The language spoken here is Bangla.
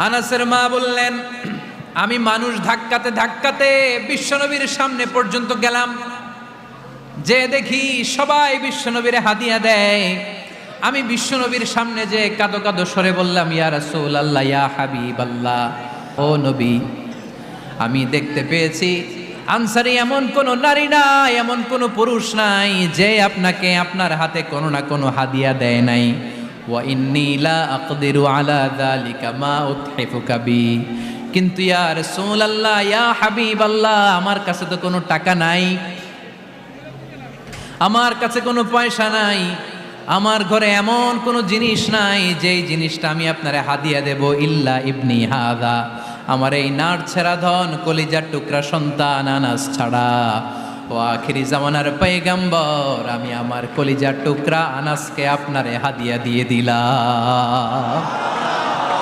আনাসের মা বললেন, আমি মানুষ ধাক্কাতে ধাক্কাতে বিশ্বনবীর সামনে পর্যন্ত গেলাম, যে দেখি সবাই বিশ্বনবীরে হাদিয়া দেয়। আমি বিশ্বনবীর সামনে যে কাঁদো কাঁদো সরে বললাম, ইয়া রাসূলুল্লাহ, ইয়া হাবিবাল্লাহ, ও নবী, আমি দেখতে পেয়েছি আনসারী এমন কোন নারী নাই, এমন কোন পুরুষ নাই যে আপনাকে আপনার হাতে কোনো না কোনো হাদিয়া দেয় নাই। ওয়া ইন্নী লা আকদিরু আলা যালিকা মা উতহিফুকা বি, কিন্তু ইয়া রাসূলুল্লাহ, ইয়া হাবিবাল্লাহ, আমার কাছে তো কোনো টাকা নাই, আমার কাছে কোনো পয়সা নাই, আমার ঘরে এমন কোনো জিনিস নাই যেই জিনিসটা আমি আপনারে হাদিয়া দেব, ইল্লা ইবনি হাদা, আমার এই নাড়ছেড়া ধন কলিজার টুকরা সন্তান আনাস ছাড়া। ও আখিরি জামানার পয়গম্বর, আমি আমার কলিজার টুকরা আনাসকে আপনারে হাদিয়া দিয়ে দিলাম।